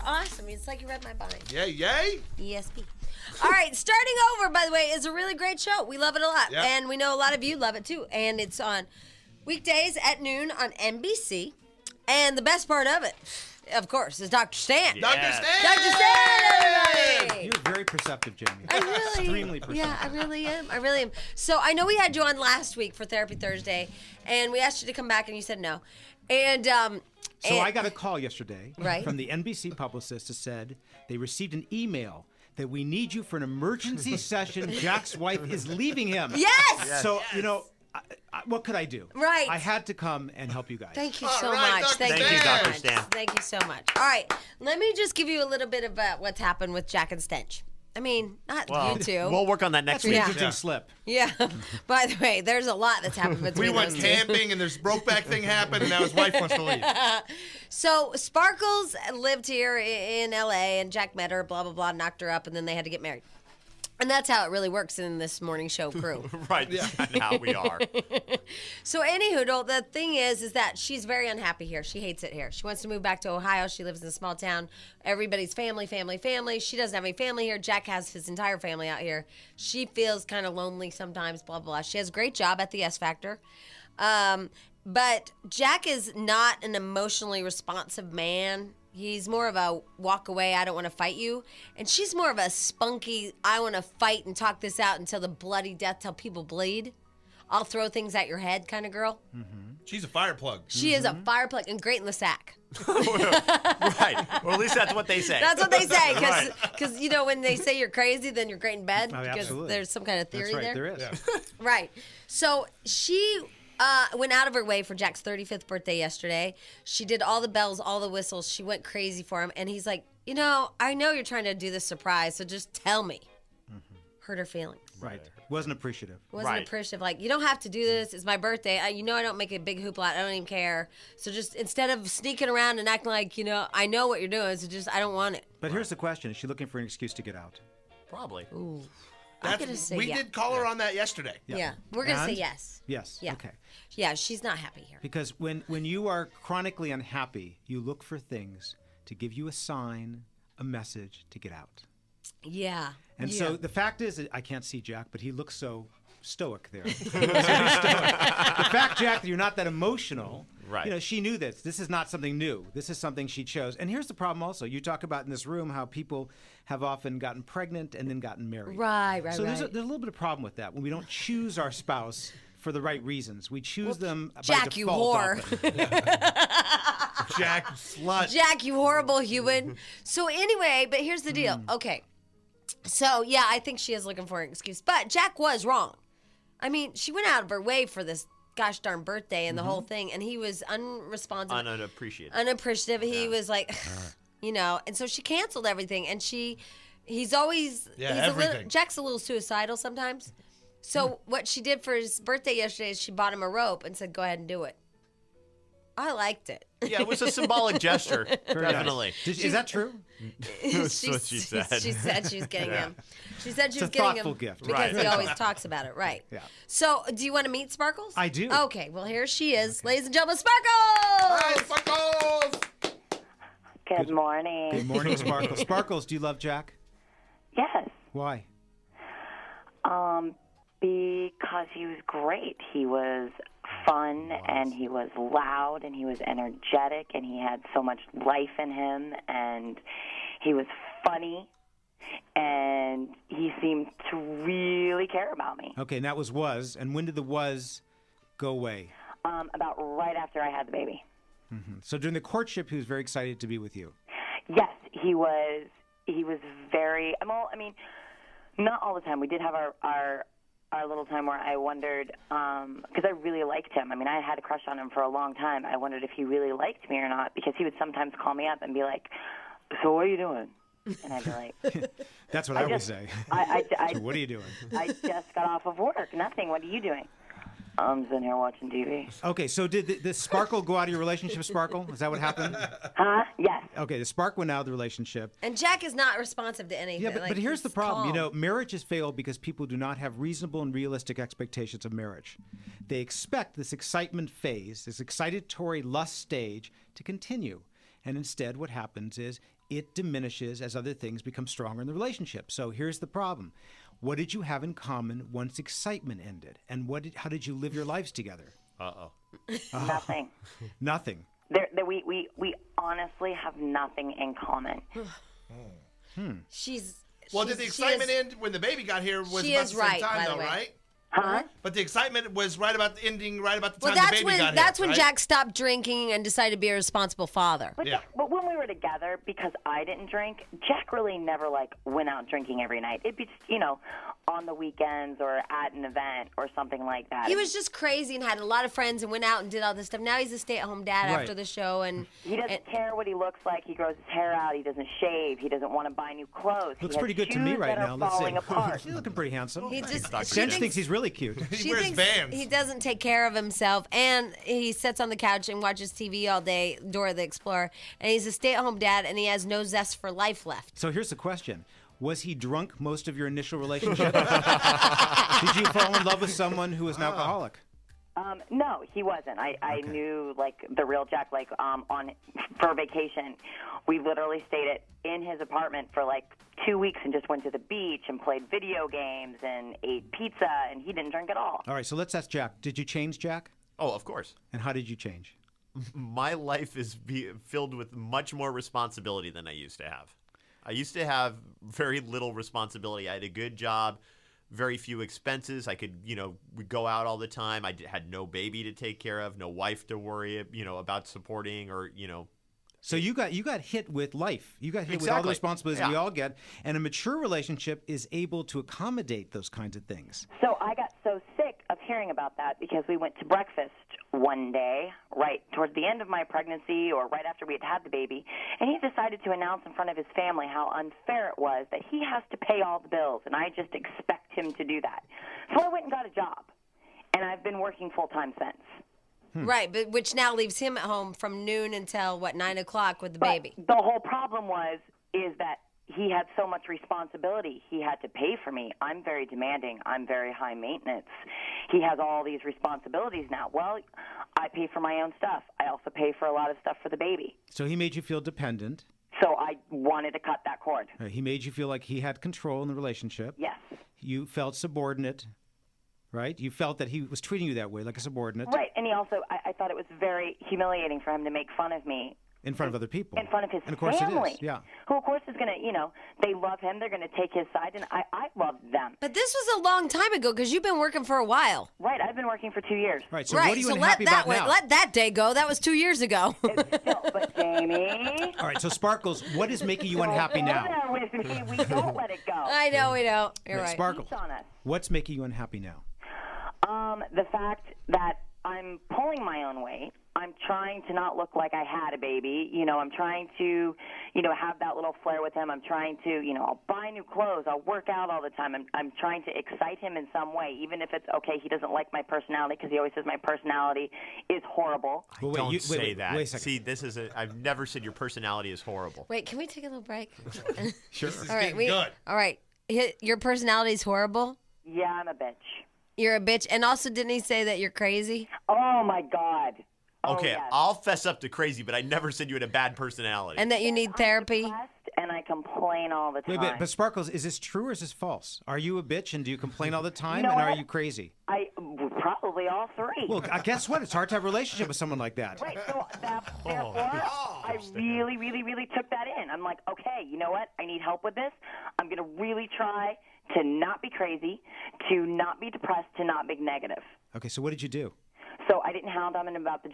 awesome. It's like you read my mind. Yay, yay. ESP. All right, starting over, by the way, is a really great show. We love it a lot. Yep. And we know a lot of you love it, too. And it's on weekdays at noon on NBC. And the best part of it, of course, is Dr. Stench. Dr. Stench! Dr. Stench, everybody! You're very perceptive, Jamie. I really, Extremely perceptive. Yeah, I really am. So I know we had you on last week for Therapy Thursday, and we asked you to come back, and you said no. And So I got a call yesterday Right. from the NBC publicist that said they received an email that we need you for an emergency session. Jack's wife is leaving him. yes! So, what could I do? Right. I had to come and help you guys. Thank you All so right, much. Dr. Thank you, Stench. Dr. Dr. Stan. Thank you so much. All right, let me just give you a little bit of what's happened with Jack and Stench. I mean, not you two. We'll work on that next That's an week. interesting Yeah. slip. Yeah. By the way, there's a lot that's happened between We went those two. camping, and this Brokeback thing happened, and now his wife wants to leave. So Sparkles lived here in L.A., and Jack met her, blah, blah, blah, knocked her up, and then they had to get married. And that's how it really works in this morning show crew. Right, that's kind of how we are. So anywho, the thing is that she's very unhappy here. She hates it here. She wants to move back to Ohio. She lives in a small town. Everybody's family. She doesn't have any family here. Jack has his entire family out here. She feels kind of lonely sometimes, blah, blah, blah. She has a great job at the S Factor. But Jack is not an emotionally responsive man. He's more of a walk away, I don't want to fight you. And she's more of a spunky, I want to fight and talk this out until the bloody death, till people bleed. I'll throw things at your head kind of girl. She's a fire plug. She is a fire plug and great in the sack. Right. Well, at least that's what they say. That's what they say. Right. Because, when they say you're crazy, then you're great in bed. Oh, Because absolutely. there's some kind of theory That's right, there. there is. Yeah. Right. So she went out of her way for Jack's 35th birthday yesterday. She did all the bells, all the whistles. She went crazy for him. And he's like, I know you're trying to do this surprise, so just tell me. Hurt her feelings. Right. Wasn't appreciative. Wasn't Right. appreciative. Like, you don't have to do this. It's my birthday. I don't make a big hoopla. I don't even care. So just instead of sneaking around and acting like, I know what you're doing, so just I don't want it. But here's the question. Is she looking for an excuse to get out? Probably. Ooh. I'm going to say We yeah. did call her on that yesterday. Yeah. We're going to say And? yes. Yes. Yeah. Okay. Yeah, she's not happy here. Because when you are chronically unhappy, you look for things to give you a sign, a message to get out. Yeah. And yeah. so the fact is, I can't see Jack, but he looks so stoic there. He looks very stoic. The fact, Jack, that you're not that emotional, Right. she knew this. This is not something new. This is something she chose. And here's the problem also. You talk about in this room how people have often gotten pregnant and then gotten married. Right. So there's a right. little bit of problem with that when we don't choose our spouse for the right reasons. We choose them by Jack, you default whore. often. Jack, slut. Jack, you horrible human. So anyway, but here's the deal. Okay. So, yeah, I think she is looking for an excuse. But Jack was wrong. I mean, she went out of her way for this gosh darn birthday and the whole thing, and he was unresponsive. Unappreciated. Unappreciative. He was like, and so she canceled everything. And he's always, everything. Jack's a little suicidal sometimes. So what she did for his birthday yesterday is she bought him a rope and said, go ahead and do it. I liked it. Yeah, it was a symbolic gesture. Very nice. Definitely. Is that true? That's what she said. She said she was getting him. She said she It's was a getting thoughtful him gift. because Right. he always talks about it. Right. Yeah. So, do you want to meet Sparkles? I do. Okay. Well, here she is, ladies and gentlemen, Sparkles. Hi, Sparkles! Good morning. Good morning, Sparkles. Sparkles, do you love Jack? Yes, Why? because he was great. He was fun, and he was loud, and he was energetic, and he had so much life in him, and he was funny, and he seemed to really care about me. Okay, and that was. And when did the was go away? About right after I had the baby. So during the courtship, he was very excited to be with you. Yes, he was very. Well, I mean, not all the time. We did have our little time where I wondered, because I really liked him. I mean, I had a crush on him for a long time. I wondered if he really liked me or not, because he would sometimes call me up and be like, "So what are you doing?" And I'd be like, That's what I would say. So what are you doing? "I just got off of work. Nothing. What are you doing?" I'm sitting here watching TV. Okay, so did the sparkle go out of your relationship, Sparkle? Is that what happened? Huh? Yes. Okay, the spark went out of the relationship. And Jack is not responsive to anything. Yeah, but here's he's the problem. calm. Marriages fail because people do not have reasonable and realistic expectations of marriage. They expect this excitement phase, this excitatory lust stage, to continue. And instead, what happens is it diminishes as other things become stronger in the relationship. So here's the problem. What did you have in common once excitement ended? And how did you live your lives together? Nothing. Nothing. We honestly have nothing in common. Well, did the excitement end when the baby got here? Was She about is the same right, time, by the though, way. right? Huh? But the excitement was ending right about the Well, time the that's baby when got that's here. when right? Jack stopped drinking and decided to be a responsible father. But, Yeah. but when we were together, because I didn't drink, Jack really never went out drinking every night. It'd be just, on the weekends or at an event or something like that. He was just crazy and had a lot of friends and went out and did all this stuff. Now he's a stay-at-home dad Right. after the show, and He doesn't care what he looks like. He grows his hair out. He doesn't shave. He doesn't want to buy new clothes. Looks he has pretty good to me shoes right that now. are Let's see. falling apart. He's looking pretty handsome. he just Stench thinks he's really cute. He she wears thinks Vans. he doesn't take care of himself, and he sits on the couch and watches TV all day, Dora the Explorer, and he's a stay-at-home dad, and he has no zest for life left. So here's the question. Was he drunk most of your initial relationship? Did you fall in love with someone who was an alcoholic? No, he wasn't. I knew the real Jack. For vacation, we literally stayed in his apartment for 2 weeks and just went to the beach and played video games and ate pizza, and he didn't drink at all. All right, so let's ask Jack. Did you change, Jack? Oh, of course. And how did you change? My life is filled with much more responsibility than I used to have. I used to have very little responsibility. I had a good job, very few expenses. I could, we'd go out all the time. I had no baby to take care of, no wife to worry, about supporting or. So you got hit with life. You got hit with all the Exactly. responsibilities we Yeah. all get. And a mature relationship is able to accommodate those kinds of things. So I got so sick of hearing about that because we went to breakfast one day, right towards the end of my pregnancy or right after we had had the baby, and he decided to announce in front of his family how unfair it was that he has to pay all the bills, and I just expect him to do that. So I went and got a job, and I've been working full-time since. Right, but which now leaves him at home from noon until 9 o'clock with the But baby. the whole problem is that he had so much responsibility. He had to pay for me. I'm very demanding. I'm very high maintenance. He has all these responsibilities now. Well, I pay for my own stuff. I also pay for a lot of stuff for the baby. So he made you feel dependent. So I wanted to cut that cord. He made you feel like he had control in the relationship. Yes. You felt subordinate, right? You felt that he was treating you that way, like a subordinate, Right. And he also, I thought it was very humiliating for him to make fun of me in front of other people. in front of his and of course family. it is. Yeah. Who, of course, is going to, they love him. They're going to take his side, and I love them. But this was a long time ago because you've been working for a while. Right. I've been working for 2 years. Right. So right, what are you so unhappy let that about now? let that day go. That was 2 years ago. It's still, but Jamie. All right. So Sparkles, what is making you unhappy Go now? there with me. We don't let it go. I know we don't. You're right. Sparkles, It's on us. what's making you unhappy now? The fact that I'm pulling my own weight. I'm trying to not look like I had a baby. I'm trying to, have that little flair with him. I'm trying to, I'll buy new clothes. I'll work out all the time. I'm trying to excite him in some way, even if it's okay. He doesn't like my personality because he always says my personality is horrible. Well, wait, Don't say wait, that. Wait a second. See, I've never said your personality is horrible. Wait, can we take a little break? Sure. This is All right, getting good. All right. Your personality's horrible. Yeah, I'm a bitch. You're a bitch. And also, didn't he say that you're crazy? Oh, my God. Oh, Okay, yes. I'll fess up to crazy, but I never said you had a bad personality. And that you need therapy? I'm depressed and I complain all the time. Wait, but Sparkles, is this true or is this false? Are you a bitch and do you complain all the time? know And are what? you crazy? Probably all three. Well, guess what? It's hard to have a relationship with someone like that. Right, so therefore, I really, really, really took that in. I'm like, okay, you know what? I need help with this. I'm going to really try to not be crazy, to not be depressed, to not be negative. Okay, so what did you do? So I didn't hound on him about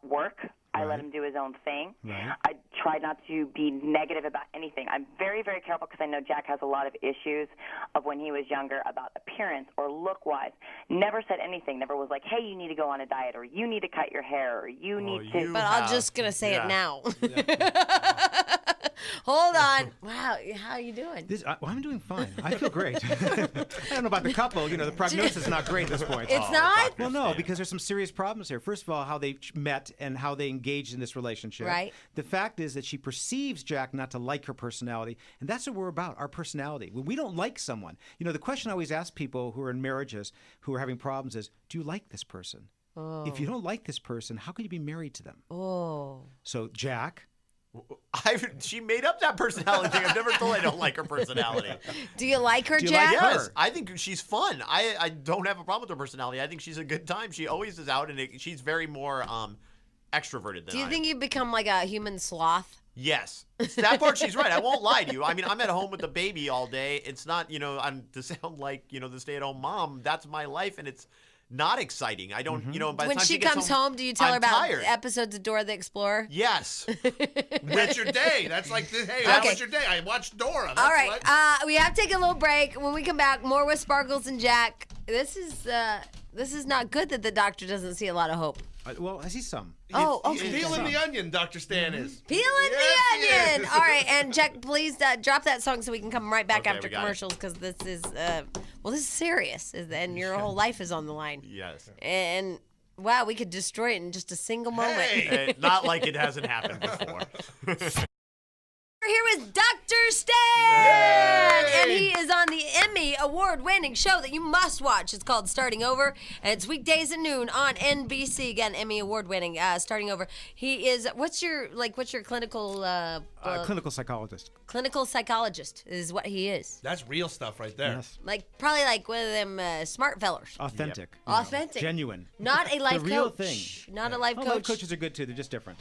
work. I let Right. him do his own thing. Right. I tried not to be negative about anything. I'm very, very careful because I know Jack has a lot of issues of when he was younger about appearance or look-wise. Never said anything. Never was like, hey, you need to go on a diet or you need to cut your hair or you need to. But I'm just going to say Yeah. it now. Hold on. Wow, how are you doing? I'm doing fine. I feel great. I don't know about the couple. The prognosis is not great at this point. It's not? Well, no, because there's some serious problems here. First of all, how they met and how they engaged in this relationship. Right. The fact is that she perceives Jack not to like her personality, and that's what we're about, our personality. When we don't like someone, the question I always ask people who are in marriages who are having problems is, do you like this person? If you don't like this person, how can you be married to them? Oh. So, Jack, She made up that personality thing. I've never told I don't like her personality. Do you like her, Do you Jack? like Yes, her? I think she's fun. I don't have a problem with her personality. I think she's a good time. She always is out, and she's very more extroverted than Do you I am. think you've become like a human sloth? Yes. That part she's right. I won't lie to you. I mean, I'm at home with the baby all day. It's not, I'm to sound like, the stay-at-home mom. That's my life, and it's not exciting. I don't, by the When time she gets comes home, do you tell her I'm about tired. episodes of Dora the Explorer? Yes. That's your day. That's like, hey, how Okay. was your day? I watched Dora. That's All right, what- we have to take a little break. When we come back, more with Sparkles and Jack. This is not good that the doctor doesn't see a lot of hope. Well, I see some. Oh, He's okay. peeling the onion, Dr. Stan is. Peeling Yes, he the onion. is. All right, and Jack, please drop that song so we can come right back Okay, after we got it. commercials because this is this is serious, and your whole life is on the line. Yes. And wow, we could destroy it in just a single moment. Hey. Not like it hasn't happened before. We're here with Dr. Stan, and he is on the Emmy award-winning show that you must watch. It's called Starting Over, and it's weekdays at noon on NBC. Again, Emmy award-winning. Starting Over. He is. What's your clinical Clinical psychologist. clinical psychologist is what he is. That's real stuff right there. Yes. Probably like one of them smart fellers. Authentic. Authentic. Genuine. Not a life the real coach. thing. Not a life Oh, coach. life coaches are good too. They're just different.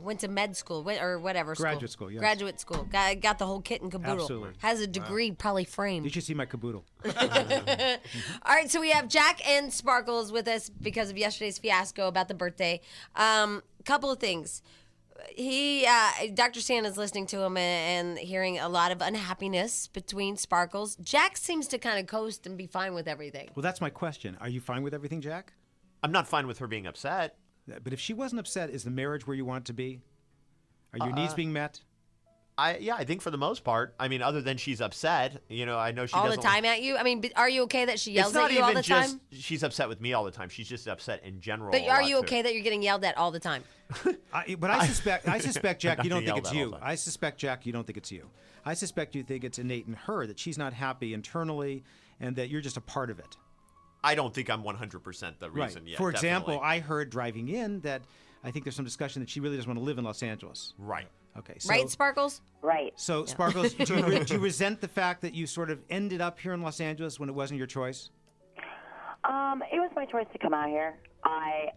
Went to med school or whatever Graduate school, yes. Graduate school. Got the whole kit and caboodle. Absolutely. Has a degree probably framed. You should see my caboodle. All right, so we have Jack and Sparkles with us because of yesterday's fiasco about the birthday. Couple of things. Dr. Stan is listening to him and hearing a lot of unhappiness between Sparkles. Jack seems to kind of coast and be fine with everything. Well, that's my question. Are you fine with everything, Jack? I'm not fine with her being upset. But if she wasn't upset, is the marriage where you want it to be? Are your needs being met? I think for the most part. I mean, other than she's upset, I know she All the doesn't time at you? I mean, are you okay that she yells It's not at you all even the just time? she's upset with me all the time. She's just upset in general. But a are lot, you too. okay that you're getting yelled at all the time? I suspect, Jack, you don't think yelled it's at all you. the time. I suspect, Jack, you don't think it's you. I suspect you think it's innate in her that she's not happy internally, and that you're just a part of it. I don't think I'm 100% the reason Right. yet. For example, definitely. I heard driving in that I think there's some discussion that she really doesn't want to live in Los Angeles. Right. Okay. So, Right, Sparkles? Right. So, Sparkles, do you resent the fact that you sort of ended up here in Los Angeles when it wasn't your choice? It was my choice to come out here. I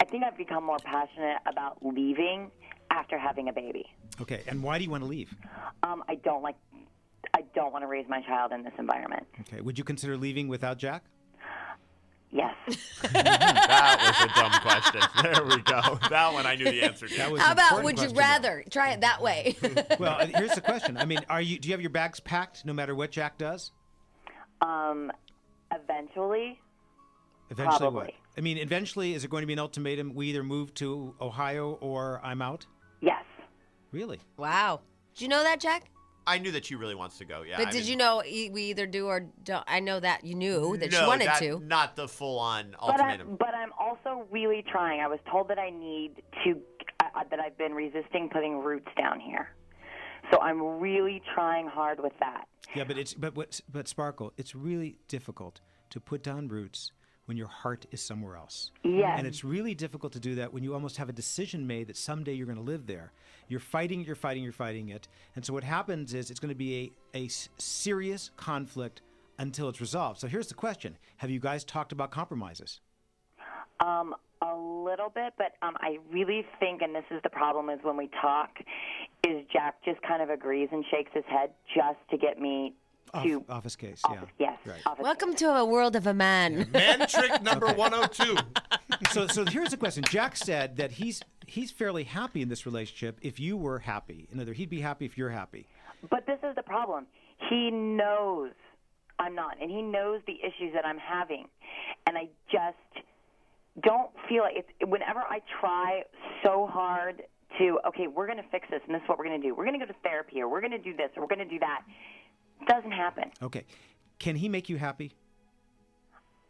think I've become more passionate about leaving after having a baby. Okay. And why do you want to leave? I don't want to raise my child in this environment. Okay. Would you consider leaving without Jack? Yes. That was a dumb question. There we go. That one I knew the answer to. That was How an about important would you question, though. rather? Try it that way. Well, here's the question. I mean, do you have your bags packed no matter what Jack does? Eventually. Eventually what? Probably. I mean, eventually, is it going to be an ultimatum? We either move to Ohio or I'm out? Yes. Really? Wow. Did you know that, Jack? I knew that she really wants to go. Yeah. But I did mean, you know we either do or don't? I know that you knew that she no, wanted that- to. Not the full-on But ultimatum. I'm also really trying. I was told that I need to that I've been resisting putting roots down here. So I'm really trying hard with that. Yeah, but Sparkle, it's really difficult to put down roots when your heart is somewhere else. Yes. And it's really difficult to do that when you almost have a decision made that someday you're going to live there. You're fighting it. And so what happens is it's going to be a serious conflict until it's resolved. So here's the question. Have you guys talked about compromises? A little bit, but I really think, and this is the problem, is when we talk, is Jack just kind of agrees and shakes his head just to get me to Office case, office. Yes. Right. Office. Welcome to a world of a man. Man trick number 102. So here's the question. Jack said that he's fairly happy in this relationship if you were happy. In other words, he'd be happy if you're happy. But this is the problem. He knows I'm not, and he knows the issues that I'm having, and I just don't feel like it's. Whenever I try so hard to, okay, we're going to fix this, and this is what we're going to do. We're going to go to therapy, or we're going to do this, or we're going to do that. It doesn't happen. Okay. Can he make you happy?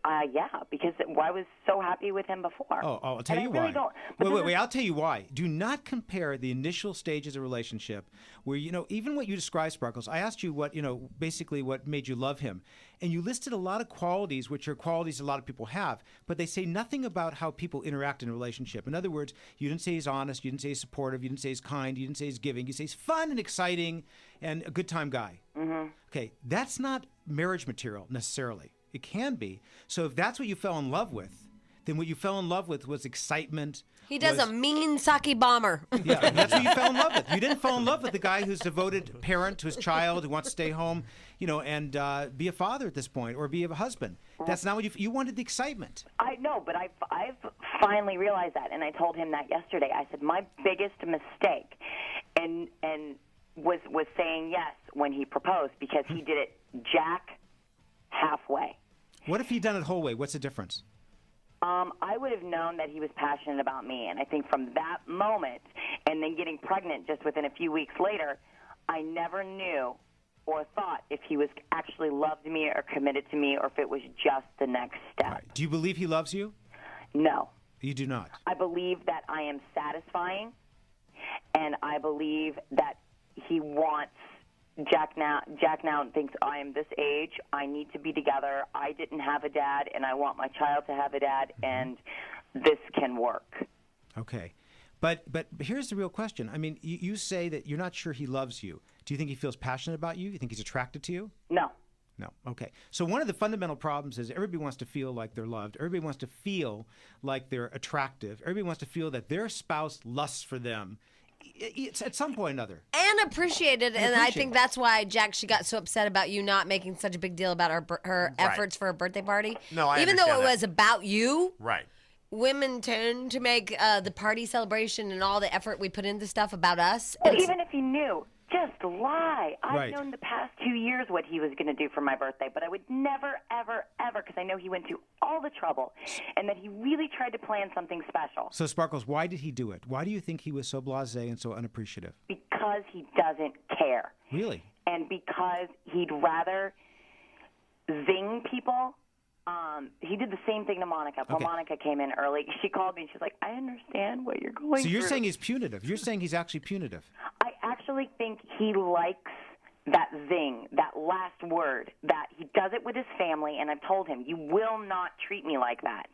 Yeah, because I was so happy with him before. Oh, I'll tell And you I really why. Don't, but this Wait. is- I'll tell you why. Do not compare the initial stages of a relationship where, even what you described, Sparkles, I asked you what, basically what made you love him. And you listed a lot of qualities, which are qualities a lot of people have, but they say nothing about how people interact in a relationship. In other words, you didn't say he's honest, you didn't say he's supportive, you didn't say he's kind, you didn't say he's giving, you say he's fun and exciting and a good time guy. Mm-hmm. Okay, that's not marriage material necessarily. It can be. So if that's what you fell in love with, then what you fell in love with was excitement. He does a mean sake bomber. Yeah, that's what you fell in love with. You didn't fall in love with the guy who's devoted parent to his child, who wants to stay home, and be a father at this point, or be a husband. That's not what you wanted. The excitement. I know, but I've finally realized that, and I told him that yesterday. I said my biggest mistake, and was saying yes when he proposed, because he did it Jack halfway. What if he'd done it whole way? What's the difference? I would have known that he was passionate about me, and I think from that moment, and then getting pregnant just within a few weeks later, I never knew or thought if he was actually loved me or committed to me, or if it was just the next step. Right. Do you believe he loves you? No. You do not. I believe that I am satisfying, and I believe that he wants Jack now thinks I am this age. I need to be together. I didn't have a dad, and I want my child to have a dad, and this can work. Okay. But here's the real question. I mean, you say that you're not sure he loves you. Do you think he feels passionate about you? You think he's attracted to you? No. No. Okay. So one of the fundamental problems is everybody wants to feel like they're loved. Everybody wants to feel like they're attractive. Everybody wants to feel that their spouse lusts for them. It's at some point or another. And appreciated, and I think that's why she got so upset about you not making such a big deal about her efforts for a birthday party. No, I even though it understand that. was about you. Right. Women tend to make the party celebration and all the effort we put into stuff about us. But even if he knew, just lie. I've Right. known the past 2 years what he was going to do for my birthday, but I would never, ever, ever, because I know he went to all the trouble, and that he really tried to plan something special. So, Sparkles, why did he do it? Why do you think he was so blasé and so unappreciative? Because he doesn't care. Really? And because he'd rather zing people. He did the same thing to Monica. When Okay. Monica came in early, she called me and she's like, I understand what you're going So you're through. saying he's punitive. You're saying he's actually punitive. I actually think he likes that zing, that last word, that he does it with his family, and I've told him, you will not treat me like that.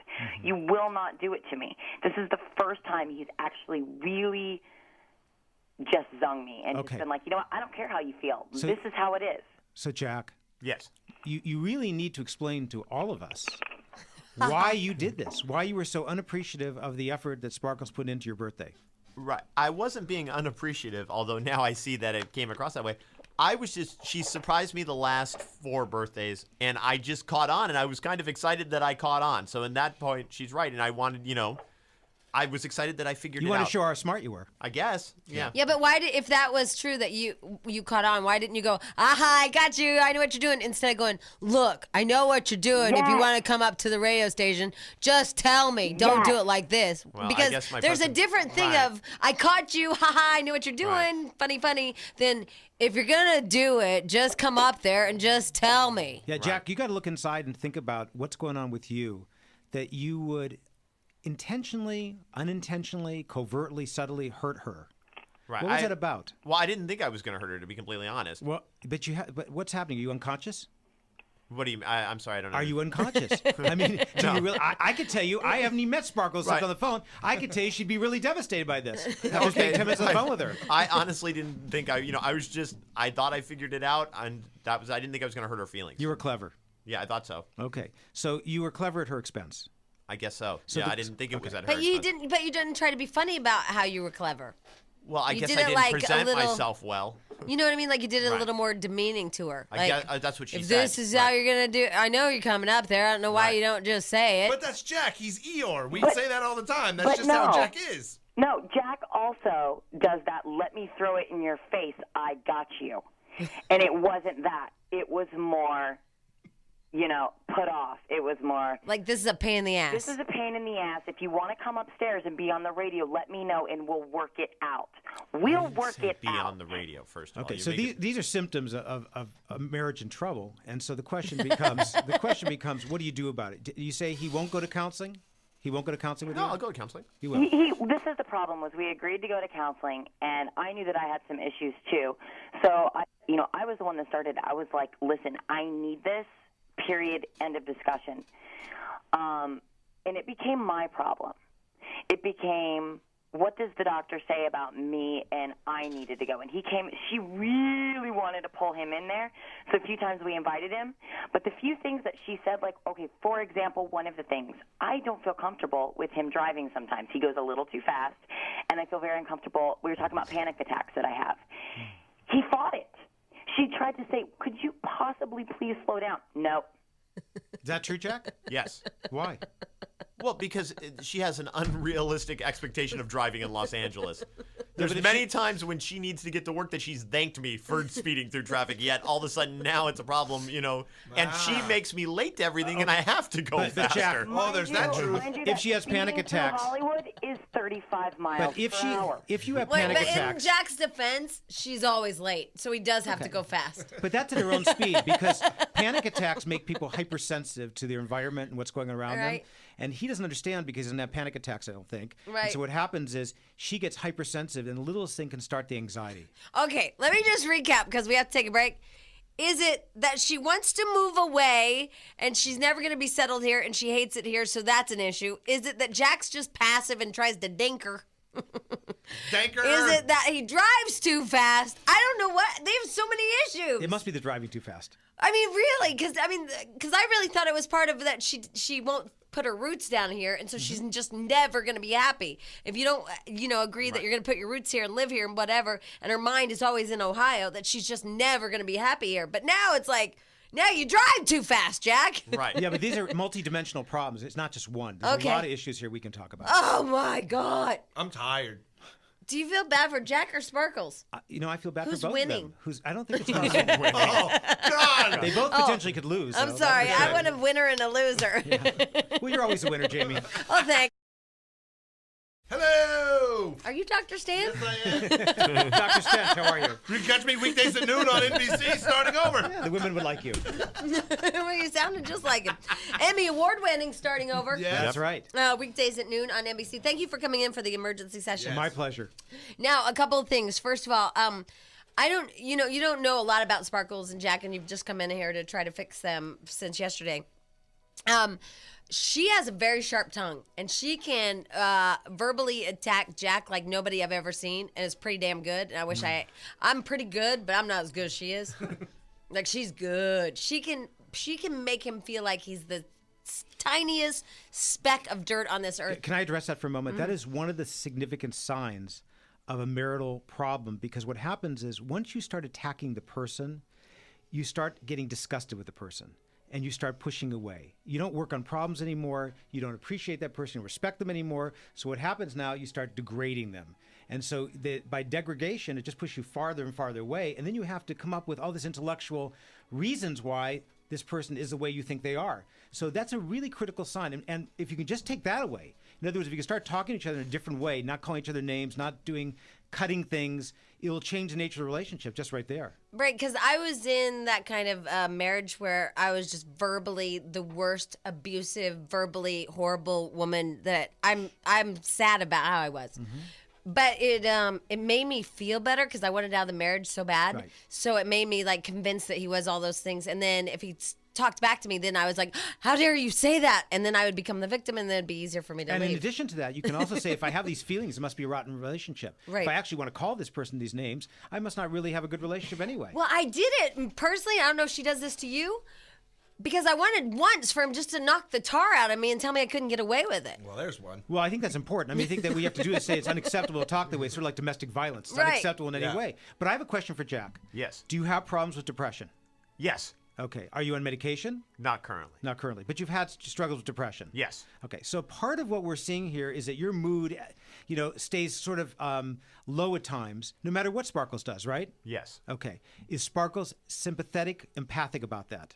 You will not do it to me. This is the first time he's actually really just zung me and Okay. just been like, you know what, I don't care how you feel. So- This is how it is. So, Jack, Yes. you really need to explain to all of us why you did this, why you were so unappreciative of the effort that Sparkles put into your birthday. Right. I wasn't being unappreciative, although now I see that it came across that way. She surprised me the last 4 birthdays, and I just caught on, and I was kind of excited that I caught on. So in that point, she's right, and I wanted, I was excited that I figured You it want out. to show how smart you were. I guess. Yeah. Yeah, but why if that was true that you caught on, why didn't you go, aha, I got you, I know what you're doing, instead of going, look, I know what you're doing. If you Yes. want to come up to the radio station, just tell me. Don't do Yes. it like this. Well, I because guess my there's a person- different thing Right. of, I caught you, haha, I know what you're doing, funny, then if you're going to do it, just come up there and just tell me. Yeah, Jack, you got to look inside and think about what's going on with you, that you would intentionally, unintentionally, covertly, subtly hurt her. Right. What was that about? Well, I didn't think I was going to hurt her, to be completely honest. Well, but what's happening? Are you unconscious? What do you mean? I'm sorry, I don't know. Are you unconscious? I mean, do you really? I could tell you, I haven't even met Sparkles Right. on the phone. I could tell you she'd be really devastated by this. I just spent 10 minutes on the phone with her. I honestly didn't think I thought I figured it out, and I didn't think I was going to hurt her feelings. You were clever. Yeah, I thought so. Okay, so you were clever at her expense. I guess so. So Yeah, the- I didn't think it was at her But you expense. didn't try to be funny about how you were clever. Well, I you guess did I it didn't like a present little- myself well. You know what I mean? Like you did it a Right. little more demeaning to her. I Like, guess, that's what she if said. this is how Right. you're gonna do, I know you're coming up there. I don't know why Right. you don't just say it. But that's Jack. He's Eeyore. We But- say that all the time. That's but just how no. Jack is. No, Jack also does that, let me throw it in your face, I got you. And it wasn't that. It was more, put off. It was more, Like this is a pain in the ass. this is a pain in the ass. If you want to come upstairs and be on the radio, let me know and we'll work it out. We'll work it Be out. on the radio first of all. Okay, You so make it- these are symptoms of a marriage in trouble, and so the question becomes, what do you do about it? Do you say he won't go to counseling? He won't go to counseling with No, you? I'll go to counseling. He will. This is the problem was we agreed to go to counseling, and I knew that I had some issues too. So I was the one that started. I was like, listen, I need this. Period. End of discussion. And it became my problem. It became, what does the doctor say about me? And I needed to go. And she really wanted to pull him in there. So a few times we invited him. But the few things that she said, like, okay, for example, one of the things, I don't feel comfortable with him driving sometimes. He goes a little too fast. And I feel very uncomfortable. We were talking about panic attacks that I have. He fought it. She tried to say, could you possibly please slow down? No. Is that true, Jack? Yes. Why? Well, because she has an unrealistic expectation of driving in Los Angeles. There's but if many times when she needs to get to work that she's thanked me for speeding through traffic, yet all of a sudden now it's a problem, and she makes me late to everything and I have to go But Jack- faster. Oh, there's that truth. If she has panic speeding through attacks- Hollywood is 35 miles But per hour. if you have Wait, panic but in attacks, Jack's defense, she's always late, so he does have to go fast. but that's at their own speed because panic attacks make people hypersensitive to their environment and what's going on around Right. them. And he doesn't understand because he doesn't have panic attacks, I don't think. Right. And so what happens is she gets hypersensitive and the littlest thing can start the anxiety. Okay, let me just recap because we have to take a break. Is it that she wants to move away and she's never going to be settled here and she hates it here, so that's an issue? Is it that Jack's just passive and tries to dink her? Danker. Is it that he drives too fast? I don't know what. They have so many issues. It must be the driving too fast. I mean, really, because I really thought it was part of that she won't put her roots down here, and so she's just never going to be happy if you don't, agree that you're going to put your roots here and live here and whatever. And her mind is always in Ohio, that she's just never going to be happy here. But now it's like, now you drive too fast, Jack. Right. Yeah, but these are multi-dimensional problems. It's not just one. There's Okay. a lot of issues here we can talk about. Oh my God! I'm tired. Do you feel bad for Jack or Sparkles? I feel bad Who's for both winning? of them. I don't think it's possible. Oh, God. They both potentially could lose. I'm though. sorry, That's I the want a winner and a loser. Well, you're always a winner, Jamie. Oh, thanks. Hello. Are you Dr. Stan? Yes, I am. Dr. Stench, how are you? You can catch me weekdays at noon on NBC starting over. Yeah, the women would like you. Well, you sounded just like him. Emmy Award winning starting over. Yeah. That's right. Weekdays at noon on NBC. Thank you for coming in for the emergency session. My pleasure. Now, a couple of things. First of all, I don't, you don't know a lot about Sparkles and Jack, and you've just come in here to try to fix them since yesterday. She has a very sharp tongue, and she can verbally attack Jack like nobody I've ever seen, and it's pretty damn good. And I wish I'm pretty good, but I'm not as good as she is. Like, she's good. She can make him feel like he's the tiniest speck of dirt on this earth. Can I address that for a moment? That is one of the significant signs of a marital problem, because what happens is once you start attacking the person, you start getting disgusted with the person. And you start pushing away. You don't work on problems anymore. You don't appreciate that person, respect them anymore. So what happens now, you start degrading them. And so by degradation, it just pushes you farther and farther away. And then you have to come up with all these intellectual reasons why this person is the way you think they are. So that's a really critical sign. And if you can just take that away, in other words, if you can start talking to each other in a different way, not calling each other names, not doing cutting things, it'll change the nature of the relationship just right there. Right, because I was in that kind of marriage where I was just verbally the worst, abusive, verbally horrible woman that I'm sad about how I was. Mm-hmm. But it made me feel better because I wanted out of the marriage so bad. Right. So it made me like convinced that he was all those things. And then if he talked back to me, then I was like, how dare you say that? And then I would become the victim, and then it'd be easier for me to And leave. in addition to that, you can also say, if I have these feelings, it must be a rotten relationship. Right. If I actually want to call this person these names, I must not really have a good relationship anyway. Well, I did it. And personally, I don't know if she does this to you, because I wanted once for him just to knock the tar out of me and tell me I couldn't get away with it. Well, there's one. Well, I think that's important. I mean, I think that we have to do is say it's unacceptable to talk that way. It's sort of like domestic violence. It's Right. unacceptable in any Yeah. way. But I have a question for Jack. Yes. Do you have problems with depression? Yes. Okay. Are you on medication? Not currently. Not currently. But you've had struggles with depression? Yes. Okay. So part of what we're seeing here is that your mood, stays sort of low at times, no matter what Sparkles does, right? Yes. Okay. Is Sparkles sympathetic, empathic about that?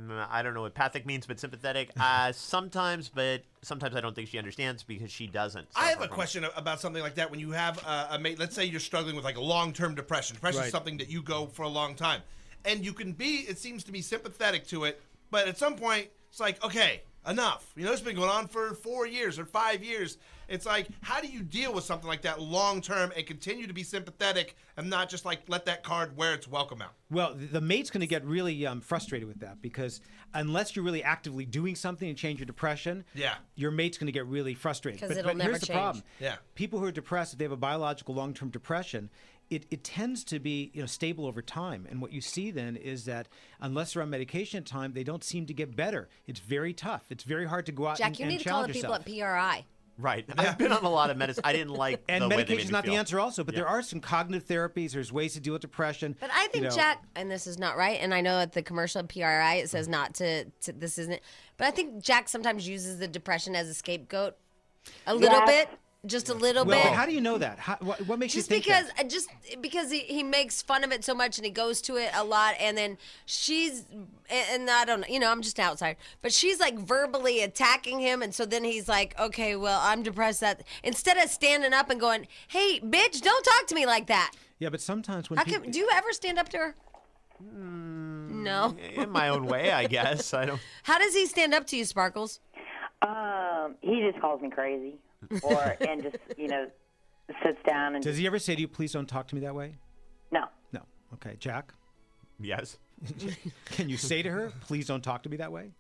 I don't know what empathic means, but sympathetic. Sometimes, but sometimes I don't think she understands because she doesn't. I have suffer a from question about something like that. When you have a mate, let's say you're struggling with like a long-term depression. Depression is Right. something that you go for a long time, and you can be, it seems to be sympathetic to it, but at some point it's like, okay, enough. You know, it's been going on for 4 years or 5 years. It's like, how do you deal with something like that long-term and continue to be sympathetic and not just like let that card wear its welcome out? Well, the mate's going to get really frustrated with that because unless you're really actively doing something to change your depression, Yeah. your mate's going to get really frustrated. 'Cause But it'll never here's the change. problem. Yeah. People who are depressed, if they have a biological long-term depression, it tends to be stable over time. And what you see then is that unless they're on medication at time, they don't seem to get better. It's very tough. It's very hard to go out Jack, and, you and need to call the challenge people yourself. at PRI. Right. I've been on a lot of medicine. I didn't like And the way they made medication's me not the feel. answer also, but Yeah. there are some cognitive therapies. There's ways to deal with depression. But I think Jack, and this is not right, and I know at the commercial at PRI it says not to this isn't, but I think Jack sometimes uses the depression as a scapegoat a little Yes. bit. Just a little Well, bit. but how do you know that? What makes Just you think because, that? just because he makes fun of it so much and he goes to it a lot, and then and I don't know, I'm just outside, but she's like verbally attacking him, and so then he's like, okay, well, I'm depressed. That instead of standing up and going, hey, bitch, don't talk to me like that. Yeah, but sometimes when How people... come? Do you ever stand up to her? No. In my own way, I guess. I don't. How does he stand up to you, Sparkles? He just calls me crazy, and just sits down and Does he ever say to you, please don't talk to me that way? no. No. Okay, Jack, Yes. can you say to her, please don't talk to me that way?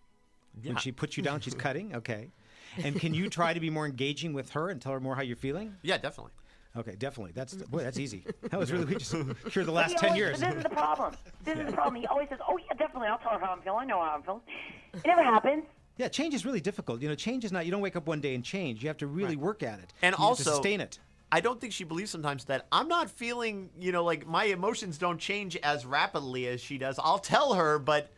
When Yeah. she puts you down, she's cutting? Okay. And can you try to be more engaging with her and tell her more how you're feeling? Yeah, definitely. Okay, definitely. That's easy. That was really, we just here the last He 10 always- years. This is the problem. This is the problem. He always says, "Oh yeah, definitely. I'll tell her how I'm feeling. I know how I'm feeling." It never happens. Yeah, change is really difficult. Change is not, you don't wake up one day and change. You have to really work at it. And You have also, to sustain it. I don't think she believes sometimes that I'm not feeling, like my emotions don't change as rapidly as she does. I'll tell her, but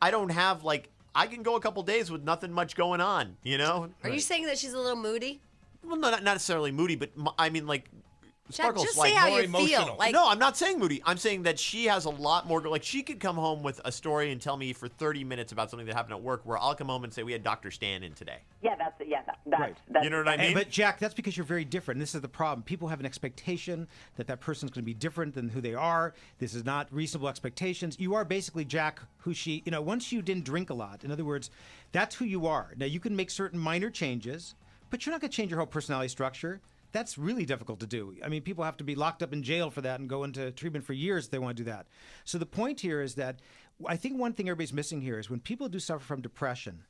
I don't have I can go a couple days with nothing much going on, Are you saying that she's a little moody? Well, not necessarily moody, but I mean, Jack, Sparkles, just say how more you emotional. feel. Like, no, I'm not saying moody. I'm saying that she has a lot more. She could come home with a story and tell me for 30 minutes about something that happened at work, where I'll come home and say we had Dr. Stan in today. Yeah, that's it. Yeah, that's Right. You know what I mean? But Jack, that's because you're very different. This is the problem. People have an expectation that person's going to be different than who they are. This is not reasonable expectations. You are basically Jack, who she, once you didn't drink a lot. In other words, that's who you are. Now, you can make certain minor changes, but you're not going to change your whole personality structure. That's really difficult to do. I mean, people have to be locked up in jail for that and go into treatment for years if they want to do that. So the point here is that I think one thing everybody's missing here is when people do suffer from depression,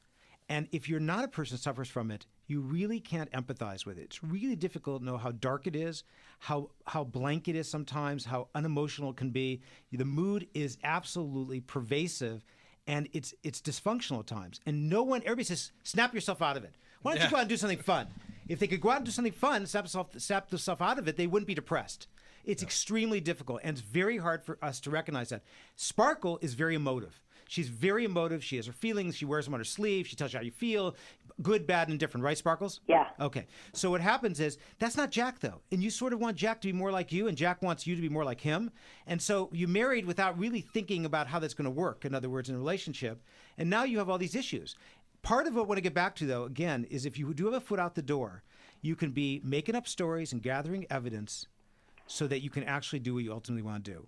and if you're not a person who suffers from it, you really can't empathize with it. It's really difficult to know how dark it is, how blank it is sometimes, how unemotional it can be. The mood is absolutely pervasive, and it's dysfunctional at times. And everybody says, snap yourself out of it. Why don't you go out and do something fun? If they could go out and do something fun, snap themselves out of it, they wouldn't be depressed. It's extremely difficult, and it's very hard for us to recognize that. Sparkle is very emotive. She's very emotive. She has her feelings. She wears them on her sleeve. She tells you how you feel, good, bad, and indifferent. Right, Sparkles? Yeah. Okay. So what happens is, that's not Jack, though. And you sort of want Jack to be more like you, and Jack wants you to be more like him. And so you married without really thinking about how that's going to work, in other words, in a relationship. And now you have all these issues. Part of what I want to get back to, though, again, is if you do have a foot out the door, you can be making up stories and gathering evidence so that you can actually do what you ultimately want to do.